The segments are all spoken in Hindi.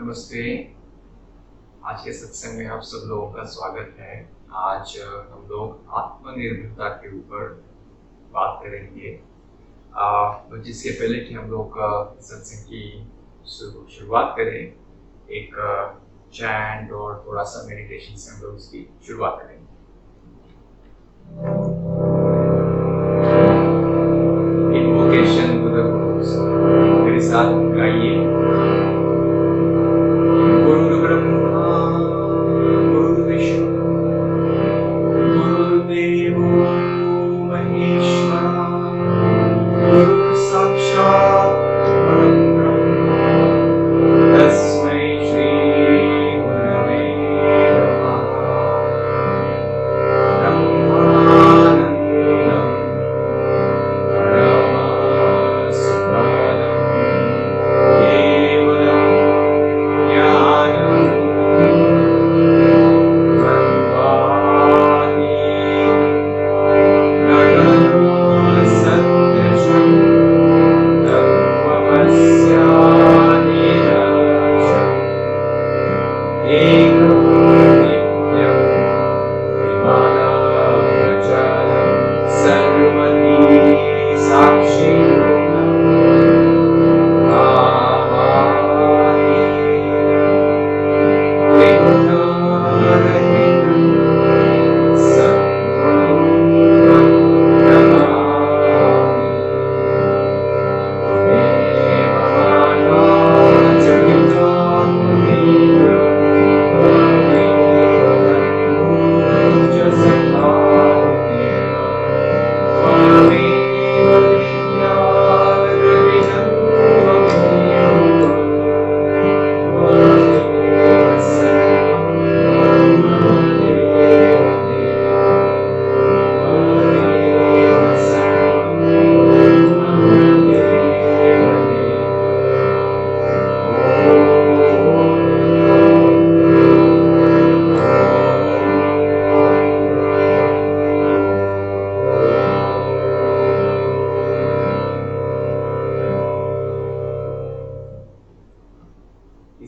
नमस्ते। आज के सत्संग में आप सब लोगों का स्वागत है। आज हम लोग आत्मनिर्भरता के ऊपर बात करेंगे। तो जिसके पहले कि हम लोग सत्संग की शुरुआत करें, एक चैंट और थोड़ा सा मेडिटेशन से हम लोग इसकी शुरुआत करेंगे। Invocation to the gurus. मेरे साथ गाइए।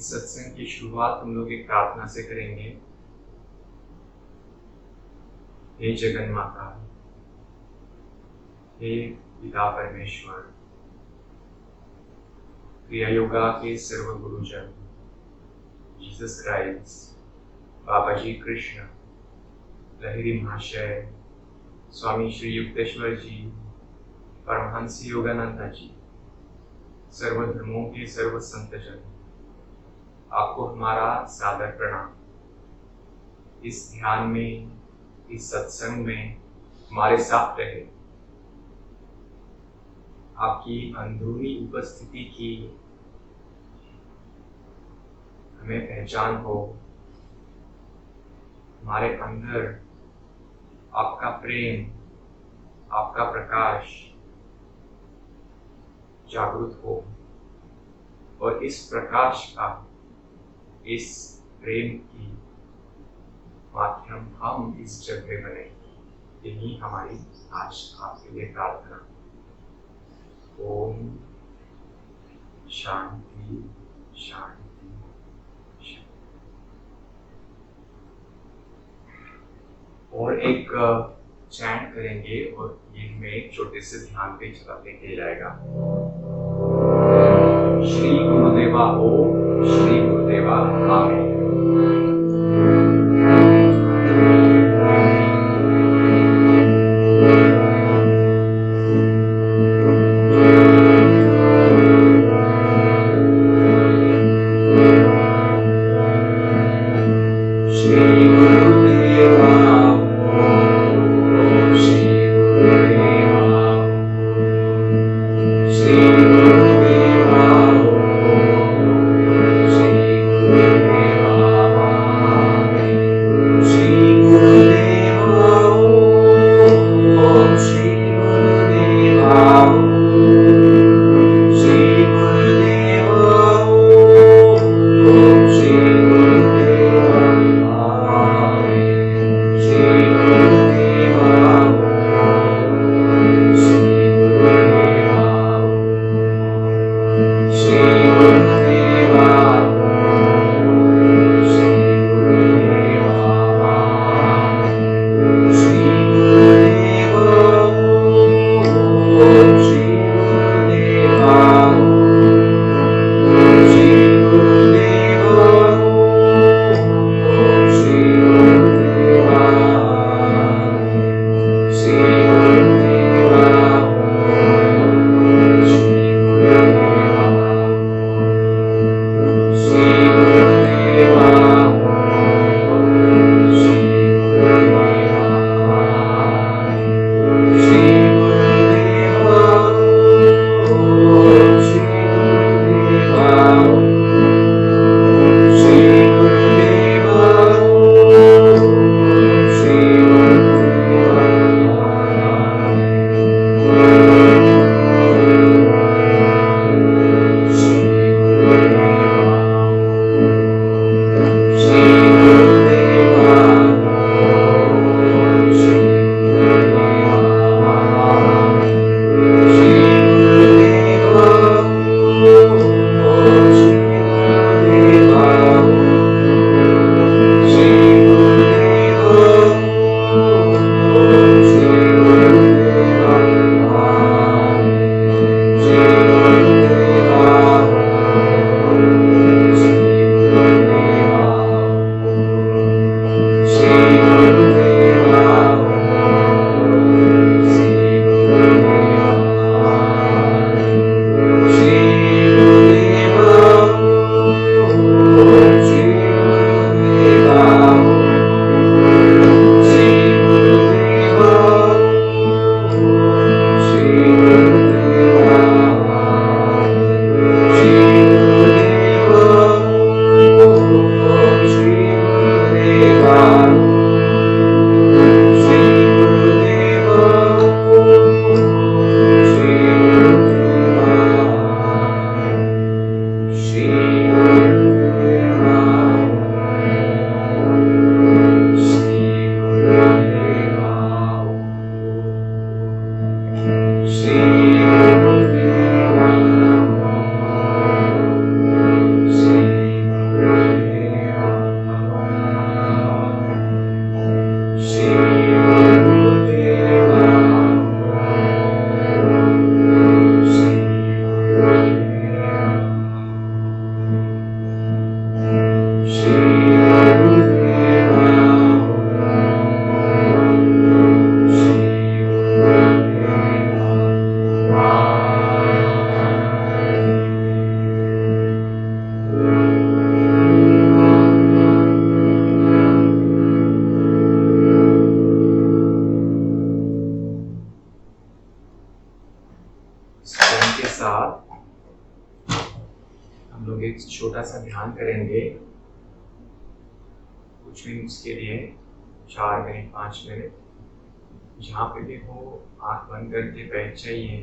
सत्संग की शुरुआत हम लोग एक प्रार्थना से करेंगे। हे जगन माता, हे पिता परमेश्वर, क्रिया योगा के सर्व गुरुजन जीसस क्राइस्ट, बाबा जी कृष्ण, लहरी महाशय, स्वामी श्री युक्तेश्वर जी, परमहंस योगानंद जी, सर्व धर्मों के सर्व संतजन, आपको हमारा सादर प्रणाम। इस ध्यान में, इस सत्संग में हमारे साथ रहे, आपकी अंदरूनी उपस्थिति की हमें पहचान हो, हमारे अंदर आपका प्रेम, आपका प्रकाश जागृत हो और इस प्रकाश का, इस प्रेम की माध्यम हम इस जग में बने। यही हमारी आज आपके लिए प्रार्थना। ओम शांति शांति शांति। और एक चैंट करेंगे और ये हमें एक छोटे से ध्यान पे लेके जाएगा। श्री गुरुदेवा ओम, श्री गुरुदेवा आमीन। Shri Guru के साथ हम लोग एक छोटा सा ध्यान करेंगे कुछ मिनट्स के लिए, 4 मिनट 5 मिनट। जहाँ पे भी हो आंख बंद करके बैठ जाइए।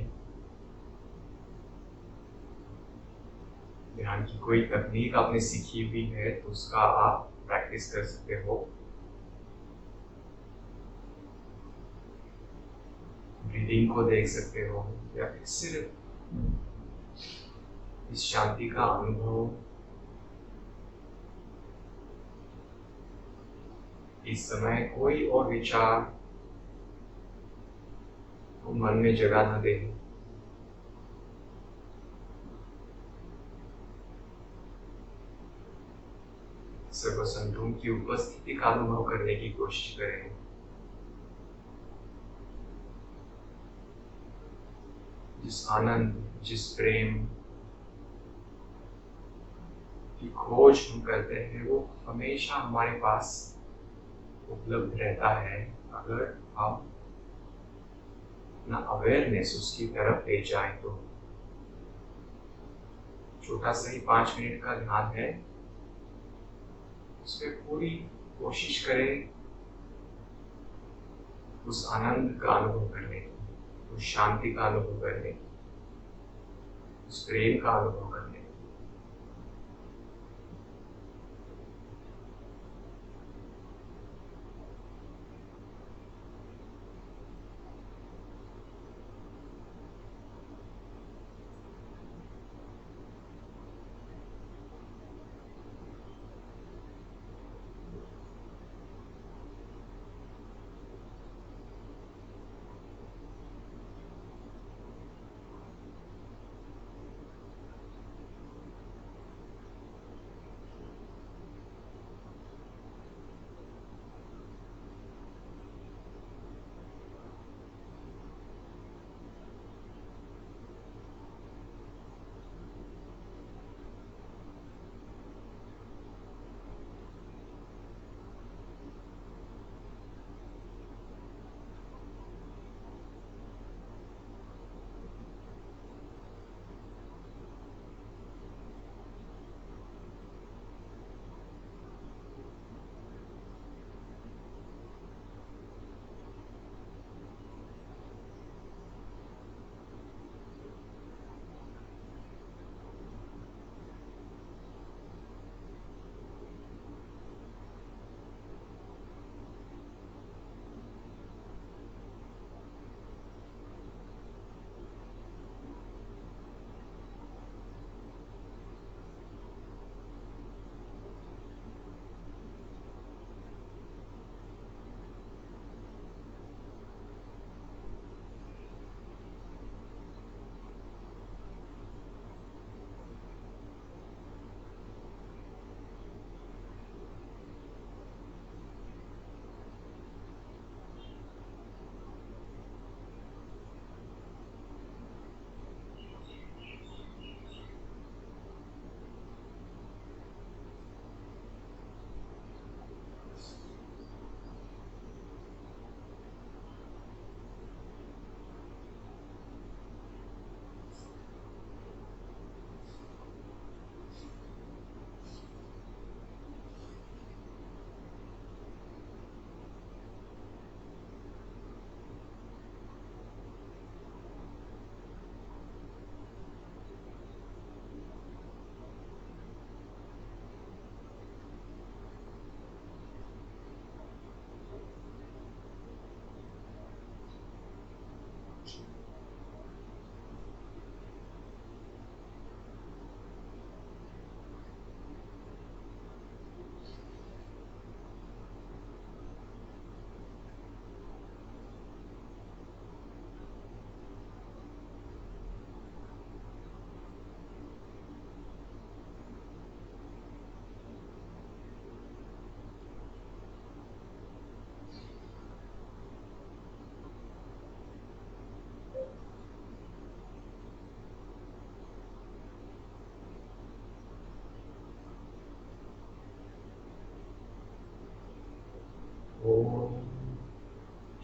ध्यान की कोई तकनीक आपने सीखी हुई है तो उसका आप प्रैक्टिस कर सकते हो। ब्रीदिंग को देख सकते हो या फिर सिर्फ इस शांति का अनुभव इस समय कोई और विचार को मन में जगह न दे। सर्वसंतों की उपस्थिति का अनुभव करने की कोशिश करें। जिस आनंद, जिस प्रेम की खोज हम करते हैं वो हमेशा हमारे पास उपलब्ध रहता है, अगर हम अपना अवेयरनेस उसकी तरफ ले जाएं तो। छोटा सा ही 5 मिनट का ध्यान है, उसमें पूरी कोशिश करें उस आनंद का अनुभव करने की, उस शांति का अनुभव करने की, उस प्रेम का अनुभव करने की।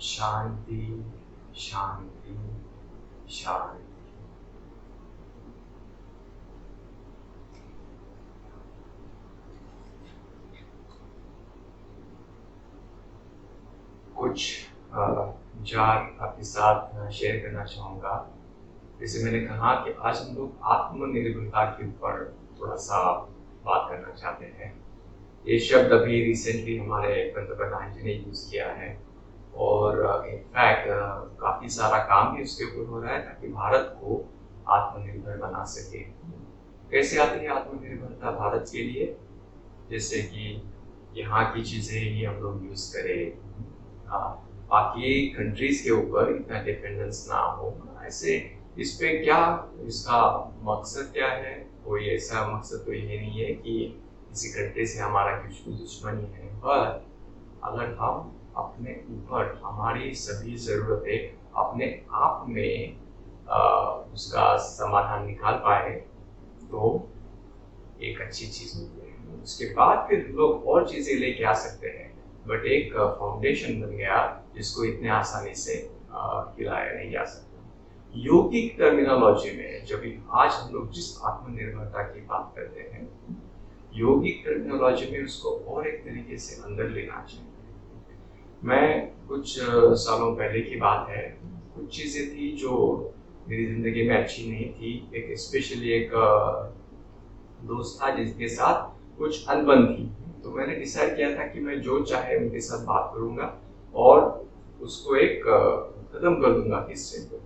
शांति शांति शांति। कुछ विचार आपके साथ शेयर करना चाहूँगा। जैसे मैंने कहा कि आज हम लोग आत्मनिर्भरता के ऊपर थोड़ा सा बात करना चाहते हैं। ये शब्द अभी रिसेंटली हमारे पंतप्रधान जी ने यूज़ किया है और इनफैक्ट काफ़ी सारा काम भी उसके ऊपर हो रहा है ताकि भारत को आत्मनिर्भर बना सके। कैसे आती है आत्मनिर्भरता भारत के लिए? जैसे कि यहाँ की चीज़ें ही हम लोग यूज़ करें, बाकी कंट्रीज के ऊपर इतना डिपेंडेंस ना हो। ऐसे इस पे क्या, इसका मकसद क्या है? कोई ऐसा मकसद तो ये नहीं है कि किसी कंट्री से हमारा कुछ दुश्मनी है, पर अगर हम अपने ऊपर हमारी सभी ज़रूरतें अपने आप में उसका समाधान निकाल पाए तो एक अच्छी चीज़ होती है। उसके बाद फिर लोग और चीज़ें लेके आ सकते हैं, बट एक फाउंडेशन बन गया जिसको इतने आसानी से हिलाया नहीं जा सकता। योगिक टर्मिनोलॉजी में जब आज हम लोग जिस आत्मनिर्भरता की बात करते हैं, योगिक टर्मिनोलॉजी में उसको और एक तरीके से अंदर लेना चाहिए। मैं कुछ सालों पहले की बात है, कुछ चीज़ें थी जो मेरी ज़िंदगी में अच्छी नहीं थी। एक स्पेशली एक दोस्त था जिसके साथ कुछ अनबन थी, तो मैंने डिसाइड किया था कि मैं जो चाहे उनके साथ बात करूंगा और उसको एक खत्म कर दूंगा किससे।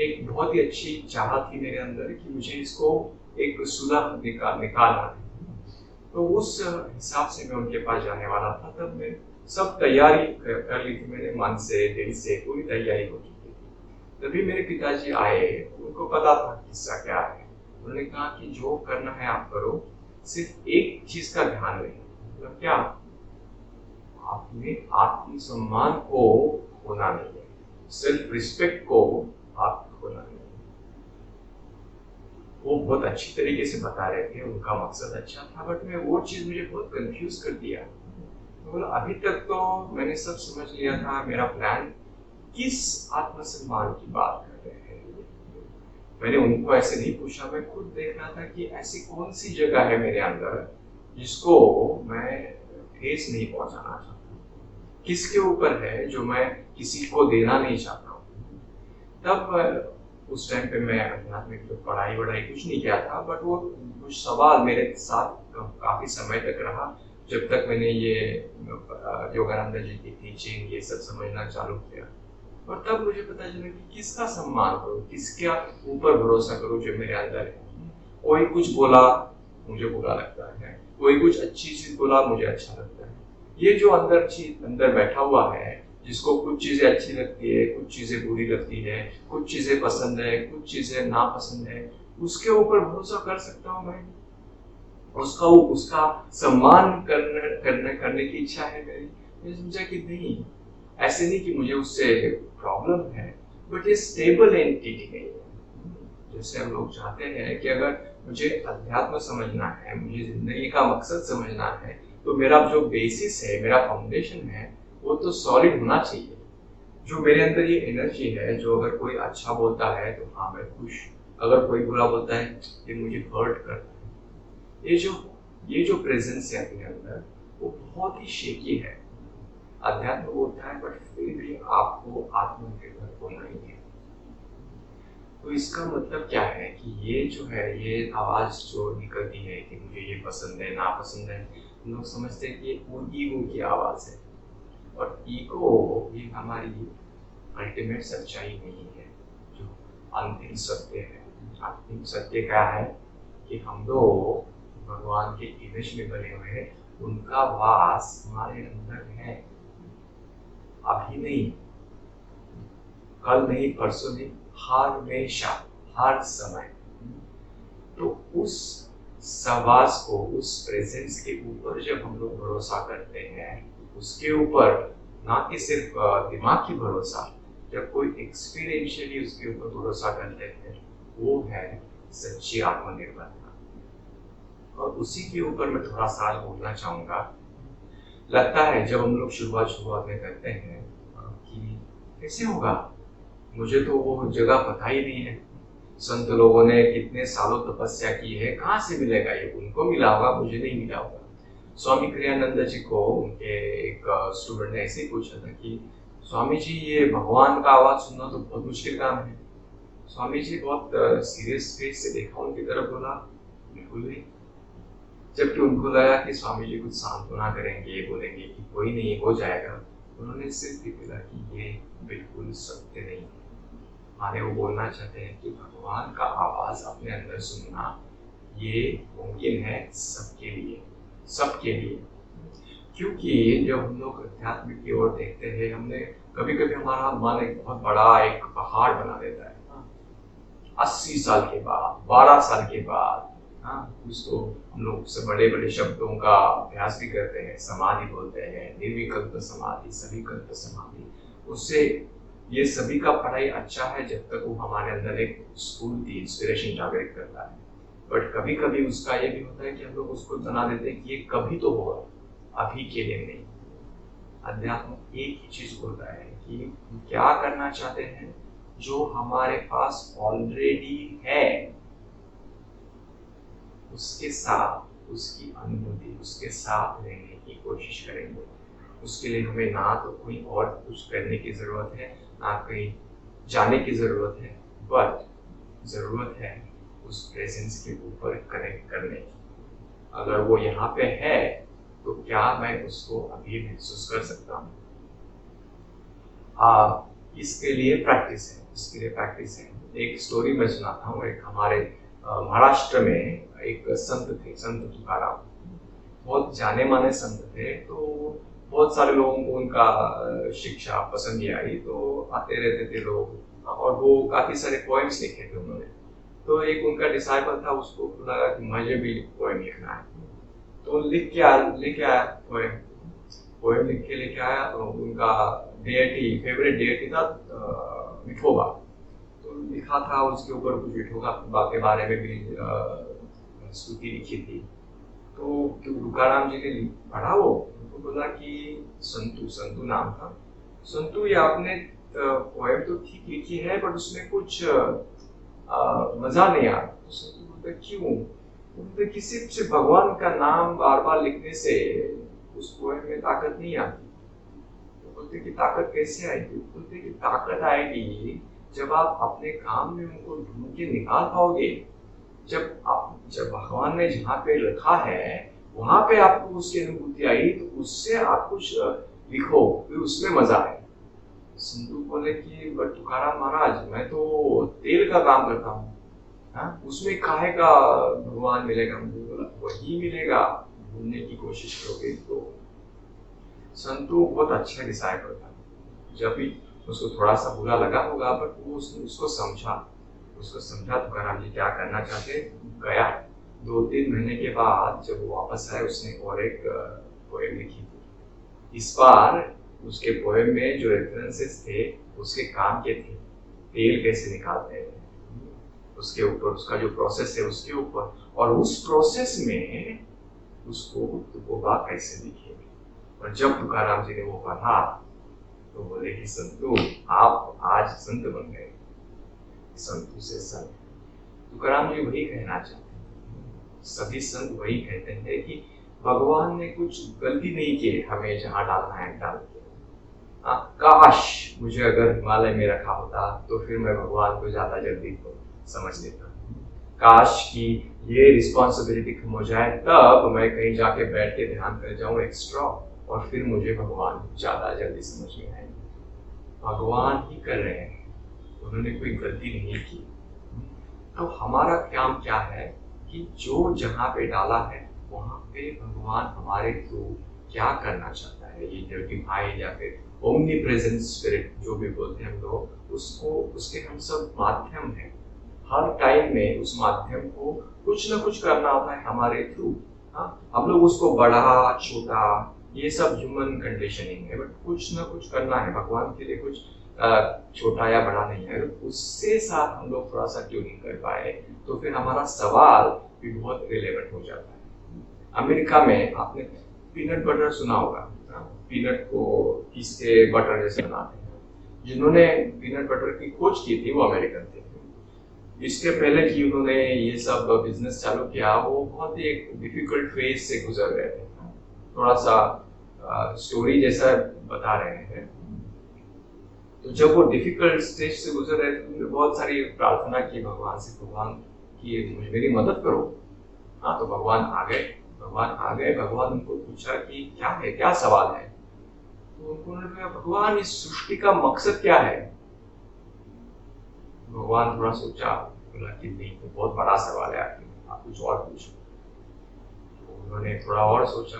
एक बहुत ही अच्छी चाह थी मेरे अंदर कि मुझे इसको एक सुलह निकालना है। तो उस हिसाब से मैं उनके पास जाने वाला था। तब मैं सब तैयारी कर ली थी, मेरे मन से दिल से पूरी तैयारी हो चुकी थी। तभी मेरे पिताजी आए, उनको पता था किस्सा क्या है। उन्होंने कहा कि जो करना है आप करो, सिर्फ एक चीज का ध्यान रखें। मतलब क्या? अपने आत्मसम्मान को खोना नहीं है, सेल्फ रिस्पेक्ट को आप खोना नहीं है। वो बहुत अच्छी तरीके से बता रहे थे, उनका मकसद अच्छा था, बट मैं वो चीज मुझे बहुत कंफ्यूज कर दिया। बोला अभी तक तो मैंने सब समझ लिया था, मेरा प्लान किस आत्मसम्मान की बात कर रहे हैं। मैंने उनको ऐसे नहीं पूछा, मैं खुद देख रहा था कि ऐसी कौन सी जगह है मेरे अंदर जिसको मैं ठेस नहीं पहुंचाना चाहता, किसके ऊपर है जो मैं किसी को देना नहीं चाहता हूँ। तब उस टाइम पे मैं आध्यात्मिक तो पढ़ाई वढ़ाई कुछ नहीं किया था, बट वो कुछ सवाल मेरे साथ काफी समय तक रहा, जब तक मैंने ये योगानंद जी की टीचिंग ये सब समझना चालू किया। और तब मुझे पता चला कि किसका सम्मान करूं, किसके ऊपर भरोसा करूं जो मेरे अंदर है। कोई कुछ बोला मुझे बुरा लगता है, कोई कुछ अच्छी चीज बोला मुझे अच्छा लगता है। ये जो अंदर बैठा हुआ है, जिसको कुछ चीजें अच्छी लगती है, कुछ चीजें बुरी लगती है, कुछ चीजें पसंद है, कुछ चीजें नापसंद है, उसके ऊपर भरोसा कर सकता हूँ मैं। उसका सम्मान करने की इच्छा है मेरी। मैंने समझा कि नहीं, ऐसे नहीं कि मुझे उससे प्रॉब्लम है, बट ये स्टेबल एंटिटी नहीं है। जैसे हम लोग चाहते हैं कि अगर मुझे अध्यात्म समझना है, मुझे जिंदगी का मकसद समझना है, तो मेरा जो बेसिस है, मेरा फाउंडेशन है, वो तो सॉलिड होना चाहिए। जो मेरे अंदर ये एनर्जी है, जो अगर कोई अच्छा बोलता है तो हाँ मैं खुश, अगर कोई बुरा बोलता है ये मुझे हर्ट करता है। ये जो प्रेजेंस है अपने अंदर, वो बहुत ही शेकी है। अध्यात्म होता है, बट फिर भी आपको आत्मनिर्भर होना ही है। तो इसका मतलब क्या है कि ये जो है, ये आवाज जो निकलती है कि मुझे ये पसंद है ना पसंद है, लोग समझते हैं कि ये ईगो की आवाज है। और ईगो ये हमारी अल्टीमेट सच्चाई नहीं है, जो अंतिम सत्य है। अंतिम सत्य क्या है कि हम लोग भगवान के इमेज में बने हुए हैं, उनका वास हमारे अंदर है। अभी नहीं, कल नहीं, परसों नहीं, हमेशा, हर समय। तो उस सवास को, उस प्रेजेंस के ऊपर जब हम लोग भरोसा करते हैं, उसके ऊपर ना कि सिर्फ दिमाग की भरोसा, जब कोई एक्सपीरियंशियली उसके ऊपर भरोसा करते हैं, वो है सच्ची आत्मनिर्भरता। और उसी के ऊपर मैं थोड़ा सा बोलना चाहूँगा। लगता है जब हम लोग शुरुआत में करते हैं कि कैसे होगा, मुझे तो वो जगह पता ही नहीं है, संत लोगों ने कितने सालों तपस्या की है, कहाँ से मिलेगा ये, उनको मिला होगा, मुझे नहीं मिला होगा। स्वामी क्रियानंद जी को उनके एक स्टूडेंट ने ऐसे ही पूछा था कि स्वामी जी ये भगवान का आवाज सुनना तो बहुत मुश्किल काम है। स्वामी जी बहुत सीरियस फेस से देखा उनकी तरफ, बोला बिल्कुल नहीं। जबकि उनको लगा कि स्वामी जी कुछ सांत्वना करेंगे, बोलेंगे कि कोई नहीं हो जाएगा, उन्होंने सिर्फ बोला कि ये बिल्कुल सत्य नहीं है। माने वो बोलना चाहते हैं कि भगवान का आवाज अपने अंदर सुनना ये मुमकिन है सबके लिए, सबके लिए। क्योंकि जब हम लोग अध्यात्म की ओर देखते हैं, हमने कभी कभी हमारा मन एक बहुत बड़ा एक पहाड़ बना देता है। 80 साल के बाद, 12 साल के बाद, उसको हम लोग उससे बड़े बड़े शब्दों का अभ्यास भी करते हैं, समाधि बोलते हैं, निर्विकल्प समाधि, सविकल्प समाधि। उससे ये सभी का पढ़ाई अच्छा है जब तक वो हमारे अंदर एक स्कूल की इंस्पिरेशन जागृत करता है। बट कभी कभी उसका ये भी होता है कि हम लोग उसको बना देते हैं कि ये कभी तो होगा, अभी के लिए नहीं। अध्यात्म एक ही चीज बोलता है कि क्या करना चाहते हैं, जो हमारे पास ऑलरेडी है उसके साथ, उसकी अनुभूति, उसके साथ रहने की कोशिश करेंगे। उसके लिए हमें ना तो कोई और कुछ करने की जरूरत है, ना कहीं जाने की जरूरत है, बट जरूरत है उस प्रेजेंस के ऊपर कनेक्ट करने की। अगर वो यहाँ पे है तो क्या मैं उसको अभी महसूस कर सकता हूँ? इसके लिए प्रैक्टिस है, इसके लिए प्रैक्टिस है। एक स्टोरी मैं सुनाता हूँ। एक हमारे महाराष्ट्र में एक संत थे, संत तुकाराम, बहुत जाने माने संत थे। तो बहुत सारे लोगों को उनका शिक्षा पसंद ही आई, तो आते रहते थे लोग, और वो काफी सारे पोएम्स लिखे थे उन्होंने। तो एक उनका डिसाइपल था, उसको लगा कि मुझे भी पोएम लिखना है, तो लेके आया पोएम लिख के लेके आया। उनका डेटी, फेवरेट डेटी था विठोबा, तो लिखा था उसके ऊपर कुछ विठोबा के बारे में भी स्तुति लिखी थी। तो तुकाराम जी ने पढ़ा वो, उनको बोला कि संतु नाम था, संतु ये आपने पोएम तो ठीक लिखी है बट उसमें कुछ मजा नहीं आ रहा। तो संतु बोलते क्यों? बोलते किसी से भगवान का नाम बार बार लिखने से उस पोएम में ताकत नहीं आती। तो बोलते कि ताकत कैसे आएगी? बोलते कि ताकत आएगी जब आप अपने काम में उनको ढूंढ के निकाल पाओगे। जब भगवान ने जहाँ पे रखा है वहां पे आपको उसकी अनुभूति आई, तो उससे आप कुछ लिखो, फिर उसमें मजा आए। संतु बोले कि बट तुकाराम महाराज, मैं तो तेल का काम करता हूँ, उसमें काहे का भगवान मिलेगा? मुझे बोला वही मिलेगा, ढूंढने की कोशिश करोगे तो। संतु बहुत अच्छा डिसाइपल था। जब भी उसको थोड़ा सा बुरा लगा होगा, बट वो उसको समझा तुकाराम जी क्या करना चाहते। गया 2-3 महीने के बाद जब वो वापस आए, उसने और एक पोएम लिखी थी। इस बार उसके पोएम में जो रेफरेंसेस थे उसके काम के थे, तेल कैसे निकालते हैं उसके ऊपर, उसका जो प्रोसेस है उसके ऊपर, और उस प्रोसेस में उसको तुकोबा कैसे दिखे। और जब तुकाराम जी ने वो पढ़ा तो बोले कि संतु आप आज संत बन गए, संतु से संत। तुकाराम जी वही कहना चाहते हैं, सभी संत वही कहते हैं कि भगवान ने कुछ गलती नहीं की, हमें जहाँ डालना है डाल के। काश मुझे अगर हिमालय में रखा होता तो फिर मैं भगवान को ज्यादा जल्दी समझ लेता। काश कि ये रिस्पॉन्सिबिलिटी कम हो जाए, तब मैं कहीं जाके बैठ के ध्यान कर जाऊं एक्स्ट्रा, और फिर मुझे भगवान ज्यादा जल्दी समझ में आए। भगवान ही कर रहे हैं, उन्होंने कोई गलती नहीं की। तो हमारा काम क्या है कि जो जहाँ पे डाला है वहां पे भगवान हमारे थ्रू क्या करना चाहता है, ये जो डिवाइन या फिर ओमनी प्रेजेंट स्पिरिट जो भी बोलते हैं हम लोग, उसके हम सब माध्यम हैं। हर टाइम में उस माध्यम को कुछ ना कुछ करना होता है हमारे थ्रू। हम लोग उसको बड़ा छोटा ये सब ह्यूमन कंडीशनिंग है, बट कुछ ना कुछ करना है भगवान के लिए। कुछ छोटा या बड़ा नहीं है, उससे साथ हम लोग थोड़ा सा ट्यूनिंग कर पाए तो फिर हमारा सवाल भी बहुत रिलेवेंट हो जाता है। अमेरिका में आपने पीनट बटर सुना होगा, पीनट को पीस के बटर जैसे बनाते हैं। जिन्होंने पीनट बटर की खोज की थी वो अमेरिकन थे। इसके पहले कि उन्होंने ये सब बिजनेस चालू किया, वो बहुत ही एक डिफिकल्ट फेज से गुजर रहे थे। थोड़ा सा स्टोरी जैसा बता रहे हैं। तो जब वो डिफिकल्ट स्टेज से गुजर रहे थे, उन्होंने बहुत सारी प्रार्थना की भगवान से, भगवान की मेरी मदद करो। हाँ, तो भगवान आ गए। भगवान उनको पूछा कि क्या है, क्या सवाल है। तो उन्होंने कहा, भगवान इस सृष्टि का मकसद क्या है। भगवान थोड़ा सोचा, बोला कि नहीं, तो बहुत बड़ा सवाल है, आप कुछ और पूछो। तो उन्होंने थोड़ा और सोचा,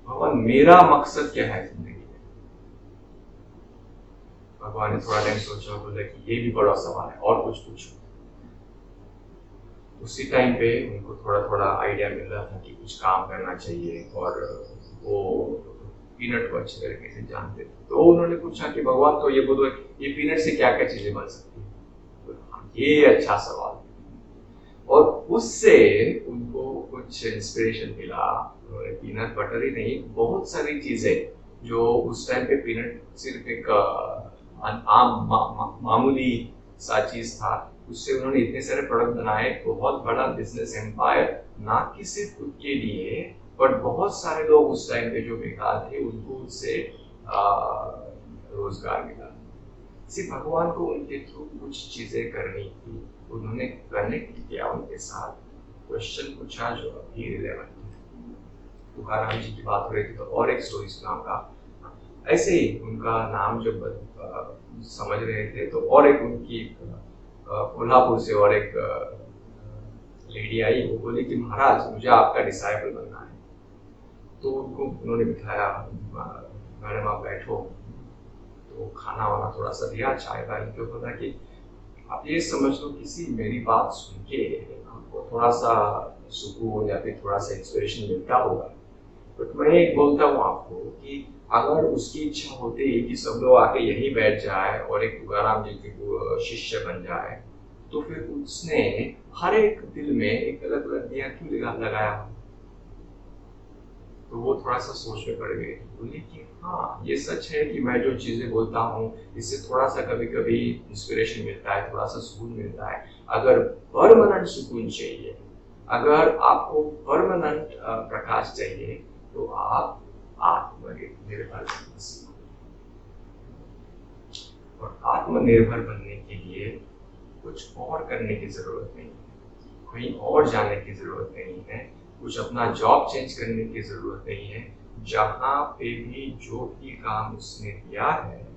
भगवान मेरा मकसद क्या है जिंदगी में। भगवान ने थोड़ा टाइम सोचा, बोला कि ये भी बड़ा सवाल है, और कुछ पूछो। उसी टाइम पे उनको थोड़ा थोड़ा आइडिया मिल रहा था कि कुछ काम करना चाहिए, और वो पीनट को अच्छे तरीके से जानते थे। तो उन्होंने पूछा कि भगवान, तो ये बोलो, ये पीनट से क्या क्या चीजें बन सकती है। ये अच्छा सवाल। और उससे उनको कुछ इंस्पिरेशन मिला। उन्होंने पीनट बटर ही नहीं, बहुत सारी चीजें जो उस टाइम पे पीनट सिर्फ एक मामूली सा चीज था, उससे उन्होंने इतने सारे प्रोडक्ट बनाए, बहुत बड़ा बिजनेस एम्पायर, ना कि सिर्फ खुद के लिए, बट बहुत सारे लोग उस टाइम पे जो बेकार थे उनको उससे रोजगार मिला। सिर्फ भगवान को उनके थ्रू कुछ चीजें करनी थी। उन्होंने कनेक्ट किया उनके साथ, क्वेश्चन पूछा जो अभी रिलेवेंट है। तुकाराम जी की बात हो रही थी, तो और एक स्टोरी सुनाऊंगा। ऐसे ही उनका नाम जब समझ रहे थे, तो और एक उनकी कोल्हापुर से और एक लेडी आई। वो बोली कि महाराज, मुझे आपका डिसाइपल बनना है। तो उनको उन्होंने बिठाया, मैडम आप बैठो। तो खाना वाना थोड़ा सा दिया, चाय का। इनको पता कि आप ये समझ लो, किसी मेरी बात सुन के आपको थोड़ा सा सुकून या फिर थोड़ा सा इंस्पिरेशन मिलता होगा। बट मैं एक बोलता हूँ आपको कि अगर उसकी इच्छा होती है कि सब लोग आके यहीं बैठ जाए और एक तुकाराम जी के शिष्य बन जाए, तो फिर उसने हर एक दिल में एक अलग अलग दिया क्यों लगाया। तो वो थोड़ा सा सोच में पड़ गए। बोले कि हाँ, ये सच है कि मैं जो चीजें बोलता हूँ इससे थोड़ा सा कभी कभी इंस्पिरेशन मिलता है, थोड़ा सा सुकून मिलता है। अगर परमानेंट सुकून चाहिए, अगर आपको परमानेंट प्रकाश चाहिए, तो आप आत्मनिर्भर बनिए। और आत्मनिर्भर बनने के लिए कुछ और करने की जरूरत नहीं है, कहीं और जाने की जरूरत नहीं है, कुछ अपना जॉब चेंज करने की जरूरत नहीं है। जहां पे भी जो भी काम उसने किया है,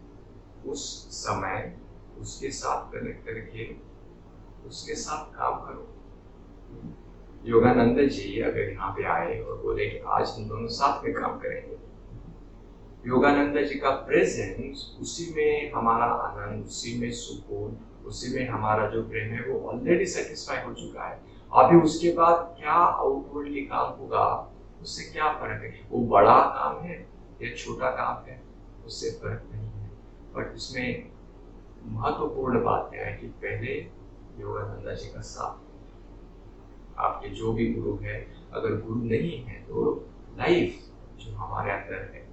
उस समय उसके साथ कनेक्ट करके उसके साथ काम करो। योगानंद जी अगर यहाँ पे आए और बोले कि आज हम दोनों साथ में काम करेंगे, योगानंद जी का प्रेजेंस, उसी में हमारा आनंद, उसी में सुकून, उसी में हमारा जो प्रेम है वो ऑलरेडी सेटिस्फाई हो चुका है। अभी उसके बाद क्या आउटवर्डली काम होगा, उससे क्या फर्क है। वो बड़ा काम है या छोटा काम है, उससे फर्क नहीं है। बट उसमें महत्वपूर्ण बात यह है कि पहले योगानंद जी का साथ, आपके जो भी गुरु है, अगर गुरु नहीं है तो लाइफ जो हमारे अंदर है,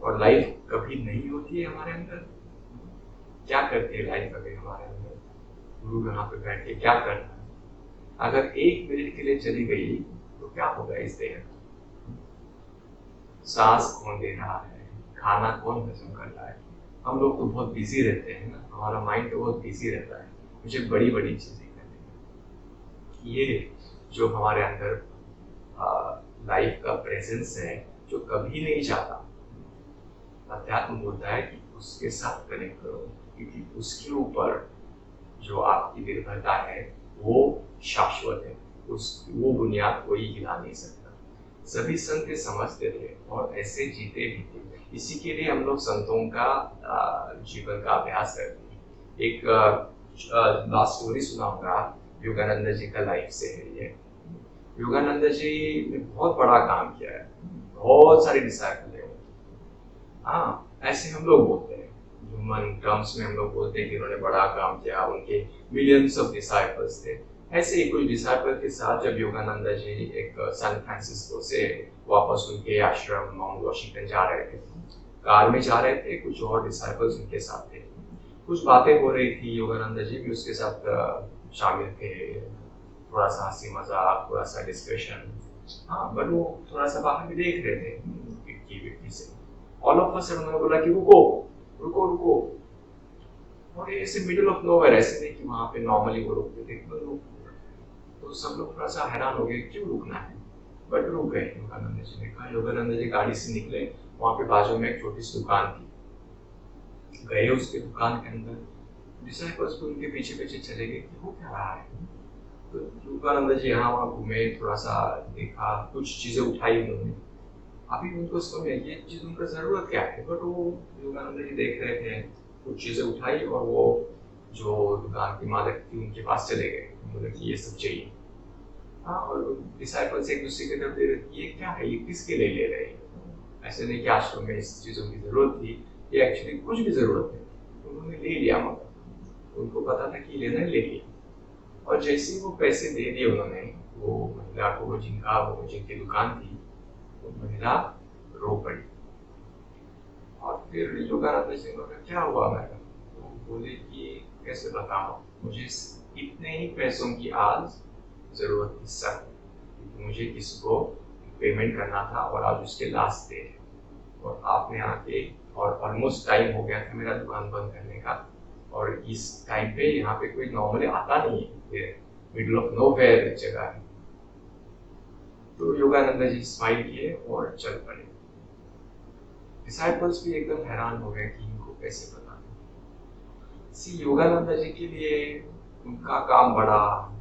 और लाइफ कभी नहीं होती है हमारे अंदर। क्या करती है लाइफ अभी हमारे अंदर? गुरु यहाँ पे बैठ के क्या करना है? अगर 1 मिनट के लिए चली गई तो क्या होगा इस देह में? सांस कौन दे रहा है, खाना कौन हजम कर रहा है? हम लोग तो बहुत बिजी रहते हैं ना, हमारा माइंड तो बहुत बिजी रहता है, मुझे बड़ी बड़ी चीजें करनी है। ये जो हमारे अंदर लाइफ का प्रेजेंस है, जो कभी नहीं जाता, अध्यात्म बोलता है कि उसके साथ कनेक्ट करो, क्योंकि उसके ऊपर जो आपकी निर्भरता है वो शाश्वत है। वो बुनियाद कोई हिला नहीं सकता। सभी संत समझते थे और ऐसे जीते भी थे। इसी के लिए हम लोग संतों का जीवन का अभ्यास करते हैं। एक लास्ट स्टोरी सुनाऊंगा, योगानंद जी का लाइफ से है ये। योगानंद जी ने बहुत बड़ा काम किया है, बहुत सारे डिसाइपल है। हाँ, ऐसे हम लोग बोलते हैं, ह्यूमन टर्म्स में हम लोग बोलते हैं कि उन्होंने बड़ा काम किया, उनके मिलियंस ऑफ डिसाइपल्स थे। ऐसे ही कुछ डिसाइपल के साथ जब योगानंदा जी एक सैन फ्रांसिस्को से वापस उनके आश्रम माउंट वॉशिंगटन जा रहे थे, कार में जा रहे थे, कुछ और डिसाइपल्स उनके साथ थे। कुछ बातें हो रही थी, योगानंदा जी भी उसके साथ शामिल थे, थोड़ा सा हंसी मजाक, थोड़ा सा डिस्कशन। हाँ, बट वो थोड़ा सा बाहर भी देख रहे थे खिड़की से। ऑल ऑफ अ सडन उन्होंने बोला कि रुको रुको रुको, और ये ऐसे मिडिल ऑफ नोवेयर, ऐसे नहीं कि वहां पे नॉर्मली वो रुकते थे, तो सब लोग थोड़ा सा हैरान हो गए क्यों रुकना है, बट रुक गए। योगानंद जी ने कहा, योगानंद जी गाड़ी से निकले, वहां पे बाजू में एक छोटी सी दुकान थी, गए उसके दुकान के अंदर, डिसाइपल्स भी उनके पीछे पीछे चले गए कि हो क्या रहा है। तो योगानंद जी यहाँ वहाँ घूमे, थोड़ा सा देखा, कुछ चीजें उठाई उन्होंने, अभी उनको समझ में ये चीज उनका जरूरत क्या है, बट वो योगानंद जी देख रहे थे, कुछ चीजें उठाई और वो जो दुकान की मालिक थी उनके पास चले गए, बोले कि ये सब चाहिए। हाँ, और डिसाइपल्स एक दूसरे की तरफ दे रहे, ये क्या है, ये किसके लिए ले रहे हैं, ऐसे नहीं कि आश्रम में इस चीजों की जरूरत थी, ये एक्चुअली कुछ भी जरूरत है, उन्होंने ले लिया, मगर उनको पता था कि लेना ले लिया। और जैसे ही वो पैसे दे दिए उन्होंने, वो महिला को, जिनकी दुकान थी, वो महिला रो पड़ी। और फिर योगानंद जी ने क्या हुआ मैडम, तो बोले कि कैसे बताओ, मुझे इतने ही पैसों की आज जरूरत थी सर, मुझे किसी को पेमेंट करना था और आज उसके लास्ट डे है, और आपने आके, और ऑलमोस्ट टाइम हो गया था मेरा दुकान बंद करने का, और इस टाइम पे यहाँ पे कोई नॉर्मली आता नहीं है, मिडिल ऑफ नोवेयर जगह है। तो योगानंद जी स्माइल किए और चल पड़े। डिसाइपल्स भी एकदम हैरान हो गए कि इनको कैसे पता। योगानंद जी के लिए उनका काम बड़ा,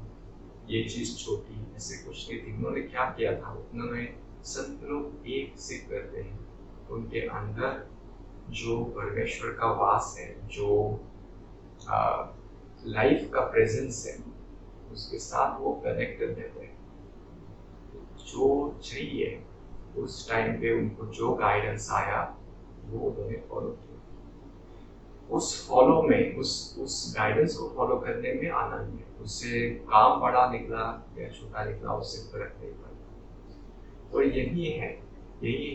ये चीज छोटी, ऐसे कुछ नहीं थी। उन्होंने क्या किया था, उन्होंने संत लोग एक सिद्ध करते हैं, उनके अंदर जो परमेश्वर का वास है, जो लाइफ का प्रेजेंस है, उसके साथ वो कनेक्टेड रहते हैं। जो चाहिए उस टाइम पे उनको जो गाइडेंस आया वो उन्होंने फॉलो किया। उस फॉलो में, उस गाइडेंस को फॉलो करने में आनंद है। उससे काम बड़ा निकला या छोटा निकला, उससे फर्क नहीं पड़ता। तो यही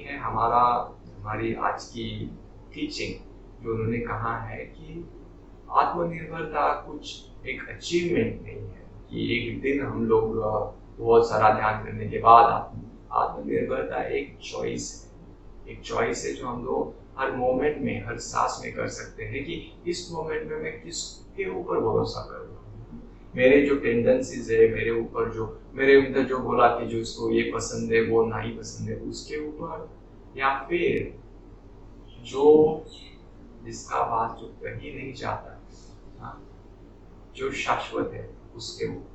है हमारी आज की टीचिंग, जो उन्होंने कहा है कि आत्मनिर्भरता कुछ एक अचीवमेंट नहीं है कि एक दिन हम लोग बहुत सारा ध्यान करने के बाद आत्मनिर्भरता एक चॉइस है। एक चॉइस है जो हम लोग हर मोमेंट में, हर सांस में कर सकते हैं कि इस मोमेंट में मैं किसके ऊपर भरोसा करूँ। मेरे जो टेंडेंसीज है, मेरे अंदर जो बोला कि जो इसको ये पसंद है वो नहीं पसंद है, उसके ऊपर, या फिर जो जिसका बात जो कहीं नहीं जाता, जो शाश्वत है, उसके ऊपर।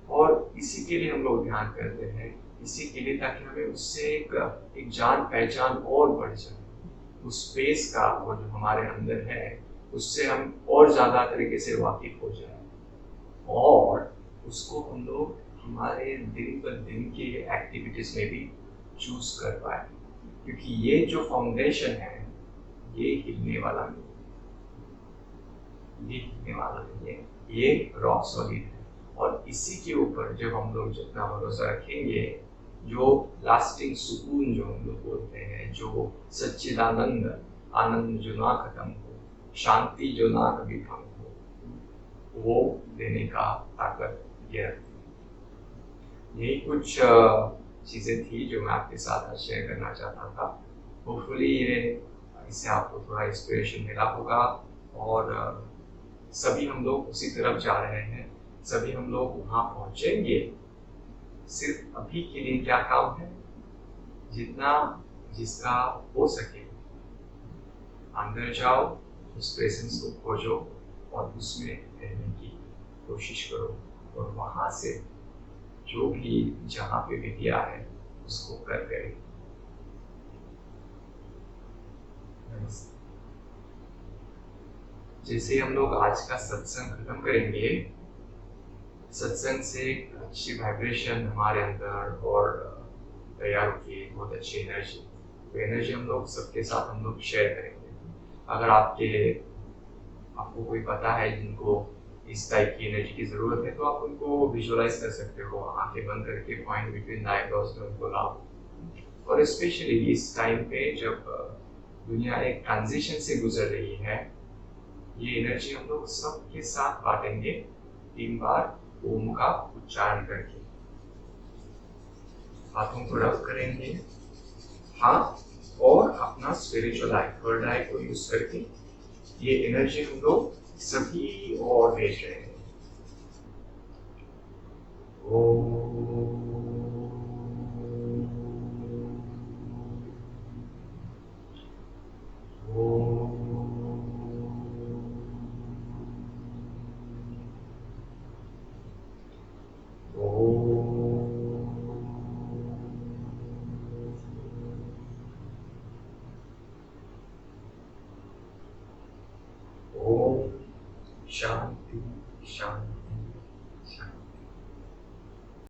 और इसी के लिए हम लोग ध्यान करते हैं, इसी के लिए, ताकि हमें उससे एक जान पहचान और बढ़ जाए। उस स्पेस का वो जो हमारे अंदर है, उससे हम और ज्यादा तरीके से वाकिफ हो जाए, और उसको हम लोग हमारे दिन पर दिन के एक्टिविटीज में भी चूज कर पाए। क्योंकि ये जो फाउंडेशन है, ये हिलने वाला नहीं है, ये रॉक सॉलिड है। और इसी के ऊपर जब हम लोग जितना भरोसा रखेंगे, जो लास्टिंग सुकून जो हम लोग बोलते हैं, जो सच्चिदानंद, आनंद जो ना खत्म हो, शांति जो ना कभी भंग हो, वो देने का ताकत ये रखती है। यही कुछ चीजें थी जो मैं आपके साथ शेयर करना चाहता था। होपफुली इससे आपको थोड़ा इंस्पिरेशन मिला होगा, और सभी हम लोग उसी तरफ जा रहे हैं, सभी हम लोग वहां पहुंचेंगे। सिर्फ अभी के लिए क्या काम है, जिसका हो सके अंदर जाओ, उस प्रेजेंस को खोजो और उसमें रहने की कोशिश करो, और वहां से जो भी जहाँ पे भी दिया है उसको कर गए। जैसे हम लोग आज का सत्संग खत्म करेंगे, सत्संग से एक अच्छी वाइब्रेशन हमारे अंदर और तैयार होती है, बहुत अच्छी एनर्जी। तो एनर्जी हम लोग सबके साथ हम लोग शेयर करेंगे। अगर आपको कोई पता है जिनको इस टाइप की एनर्जी की ज़रूरत है, तो आप उनको विजुअलाइज कर सकते हो, आंखें बंद करके पॉइंट बिटवीन द आईब्रोज में उनको लाओ। और स्पेशली इस टाइम पे जब दुनिया एक ट्रांजिशन से गुजर रही है, ये एनर्जी हम लोग सबके साथ बांटेंगे 3 बार ओम का उच्चारण करके। हाथों को रब करेंगे, हाथ और अपना स्पिरिचुअल आई, थर्ड आई को यूज करके ये एनर्जी हम लोग सभी और भेज रहे हैं।